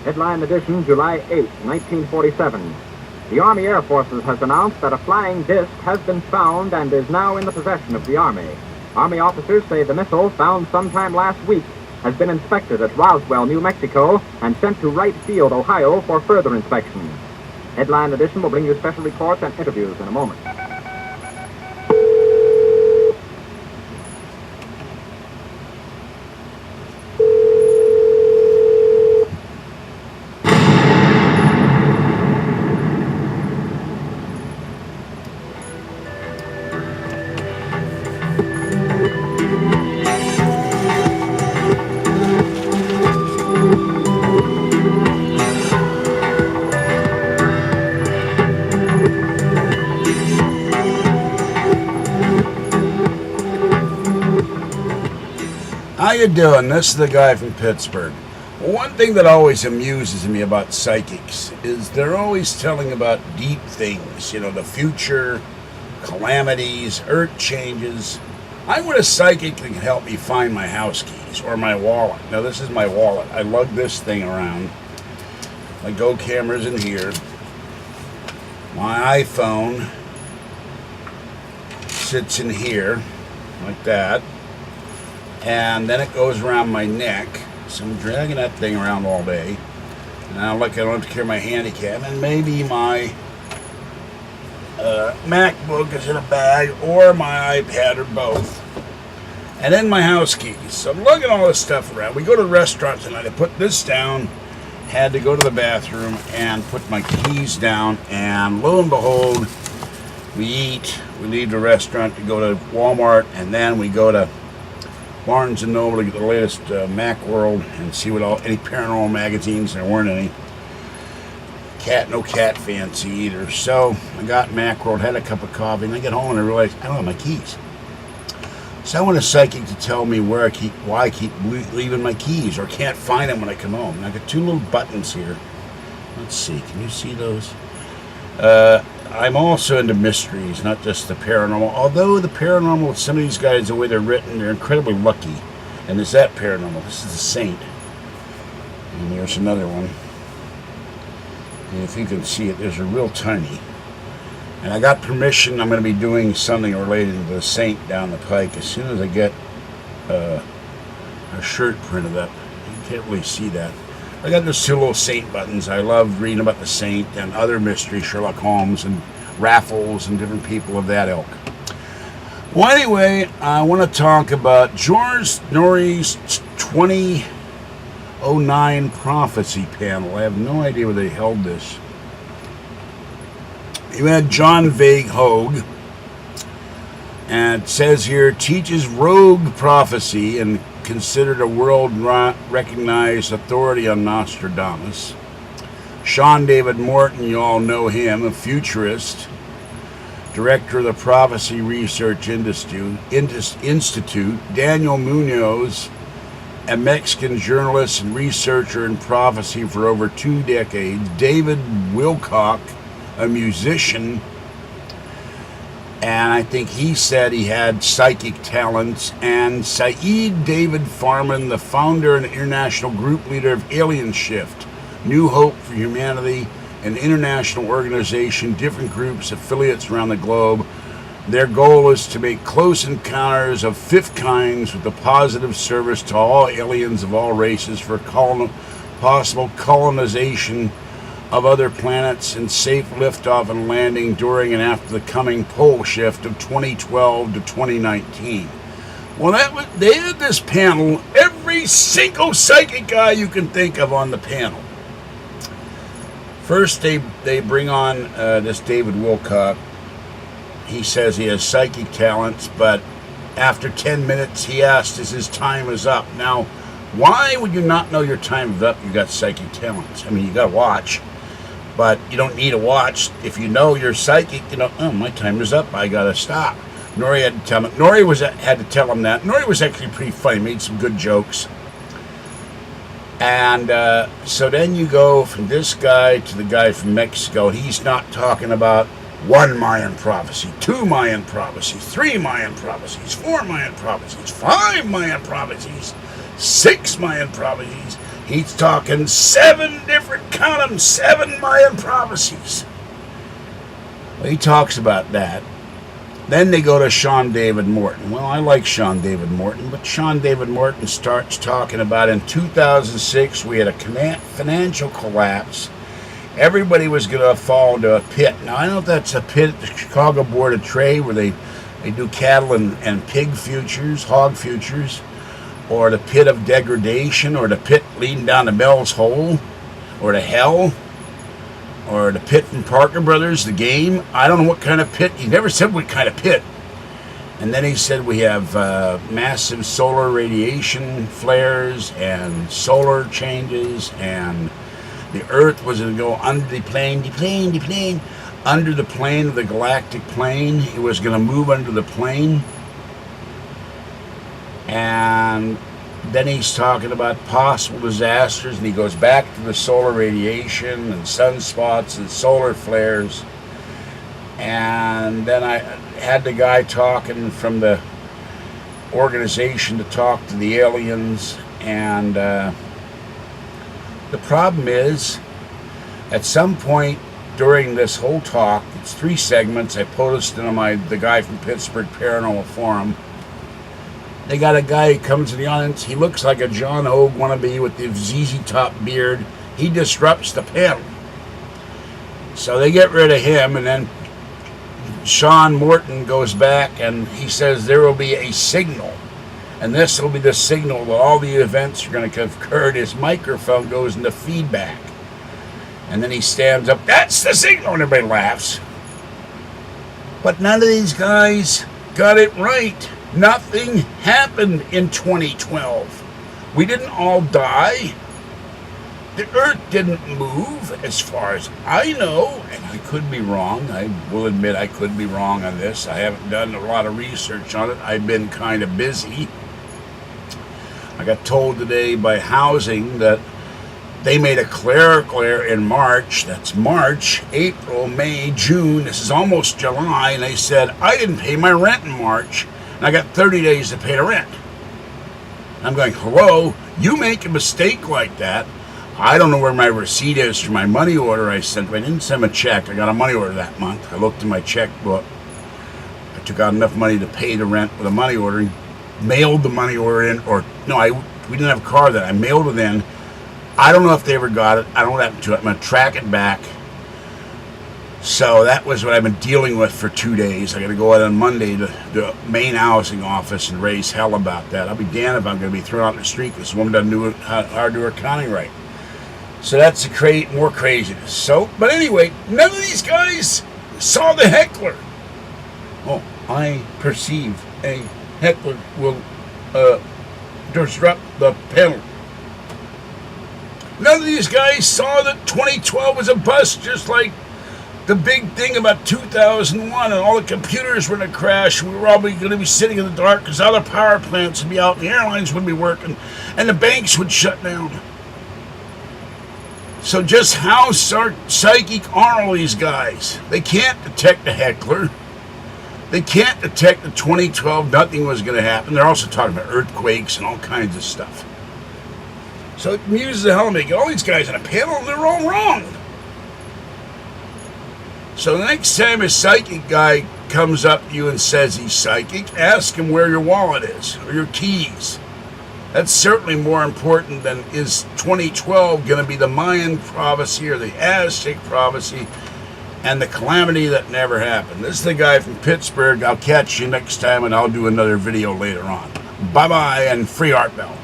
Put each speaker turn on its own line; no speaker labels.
Headline edition, July 8, 1947. The Army Air Forces has announced that a flying disc has been found and is now in the possession of the Army. Army officers say the missile, found sometime last week, has been inspected at Roswell, New Mexico, and sent to Wright Field, Ohio, for further inspection. Headline edition will bring you special reports and interviews in a moment.
How you doing? This is the guy from Pittsburgh. One thing that always amuses me about psychics is they're always telling about deep things, the future, calamities, earth changes. I want a psychic that can help me find my house keys or my wallet. Now this is my wallet. I lug this thing around. My Go camera's in here. My iPhone sits in here like that. And then it goes around my neck. So I'm dragging that thing around all day. Now look, I don't have to carry my handicap. And maybe my MacBook is in a bag, or my iPad, or both. And then my house keys. So I'm lugging all this stuff around. We go to the restaurant tonight. I put this down, had to go to the bathroom and put my keys down. And lo and behold, we eat. We leave the restaurant to go to Walmart, and then we go to Barnes & Noble to get the latest Macworld and see what any paranormal magazines. There weren't any. No cat fancy either. So I got Macworld, had a cup of coffee, and I get home and I realized I don't have my keys. So I want a psychic to tell me why I keep leaving my keys or can't find them when I come home. And I got two little buttons here. Let's see, can you see those? I'm also into mysteries, not just the paranormal. Although the paranormal, some of these guys, the way they're written, they're incredibly lucky. And there's that paranormal. This is the Saint. And there's another one. And if you can see it, there's a real tiny. And I got permission. I'm going to be doing something related to the Saint down the pike as soon as I get a shirt printed up. You can't really see that. I got those two little Saint buttons. I love reading about the Saint and other mysteries, Sherlock Holmes and Raffles and different people of that ilk. Well, anyway, I want to talk about George Noory's 2009 Prophecy Panel. I have no idea where they held this. You had John Vague Hogue, and it says here, teaches rogue prophecy and considered a world-recognized authority on Nostradamus. Sean David Morton, you all know him, a futurist, director of the Prophecy Research Institute. Daniel Munoz, a Mexican journalist and researcher in prophecy for over 2 decades. David Wilcock, a musician, and I think he said he had psychic talents. And Saeed David Farman, the founder and international group leader of Alien Shift, New Hope for Humanity, an international organization, different groups, affiliates around the globe. Their goal is to make close encounters of fifth kinds with a positive service to all aliens of all races for possible colonization of other planets and safe liftoff and landing during and after the coming pole shift of 2012 to 2019. Well, they had this panel, every single psychic guy you can think of on the panel. First, they bring on this David Wilcock. He says he has psychic talents, but after 10 minutes, he asked if his time is up. Now, why would you not know your time is up? You got psychic talents. I mean, you got to watch. But you don't need a watch. If you know you're psychic, oh, my time is up, I gotta stop. Noory had to tell him. Noory had to tell him that. Noory was actually pretty funny, made some good jokes. And so then you go from this guy to the guy from Mexico. He's not talking about 1 Mayan prophecy, 2 Mayan prophecies, 3 Mayan prophecies, 4 Mayan prophecies, 5 Mayan prophecies, 6 Mayan prophecies. He's talking 7 different, count them, 7 Mayan prophecies. Well, he talks about that. Then they go to Sean David Morton. Well, I like Sean David Morton, but Sean David Morton starts talking about in 2006 we had a financial collapse. Everybody was going to fall into a pit. Now, I don't know if that's a pit at the Chicago Board of Trade where they do cattle and pig futures, hog futures, or the pit of degradation, or the pit leading down to Bell's Hole, or to hell, or the pit from Parker Brothers, the game. I don't know what kind of pit. He never said what kind of pit. And then he said we have massive solar radiation flares and solar changes, and the Earth was going to go under the plane, under the plane of the galactic plane. It was going to move under the plane. And then he's talking about possible disasters, and he goes back to the solar radiation and sunspots and solar flares. And then I had the guy talking from the organization to talk to the aliens, and the problem is, at some point during this whole talk, it's 3 segments, I posted on the guy from Pittsburgh Paranormal Forum. They got a guy who comes to the audience. He looks like a John Hogue wannabe with the ZZ Top beard. He disrupts the panel. So they get rid of him, and then Sean Morton goes back and he says there will be a signal. And this will be the signal that all the events are going to occur. His microphone goes into feedback. And then he stands up, that's the signal, and everybody laughs. But none of these guys got it right. Nothing happened in 2012. We didn't all die. The Earth didn't move, as far as I know, and I could be wrong. I will admit I could be wrong on this. I haven't done a lot of research on it. I've been kind of busy. I got told today by Housing that they made a clerical error in March. That's March, April, May, June. This is almost July, and they said, I didn't pay my rent in March, and I got 30 days to pay the rent. I'm going, hello, you make a mistake like that. I don't know where my receipt is for my money order I sent. I didn't send a check. I got a money order that month. I looked in my checkbook. I took out enough money to pay the rent with a money order, mailed the money order in, or no, we didn't have a car then. I mailed it in. I don't know if they ever got it. I don't know what happened to it. I'm going to track it back. So that was what I've been dealing with for 2 days. I got to go out on Monday to the Mayan Housing office and raise hell about that. I'll be damned if I'm going to be thrown out in the street because this woman doesn't know how to do her accounting right. So that's more craziness. So, but anyway, none of these guys saw the heckler. Oh, I perceive a heckler will disrupt the panel. None of these guys saw that 2012 was a bust, just like the big thing about 2001, and all the computers were going to crash. We were probably going to be sitting in the dark because all the power plants would be out, and the airlines wouldn't be working, and the banks would shut down. So just how psychic are all these guys? They can't detect a heckler. They can't detect that 2012 nothing was going to happen. They're also talking about earthquakes and all kinds of stuff. So it amuses the hell out of me. All these guys on a panel, they're all wrong. So the next time a psychic guy comes up to you and says he's psychic, ask him where your wallet is or your keys. That's certainly more important than is 2012 going to be the Mayan prophecy or the Aztec prophecy and the calamity that never happened. This is the guy from Pittsburgh. I'll catch you next time, and I'll do another video later on. Bye-bye, and free Art Bell.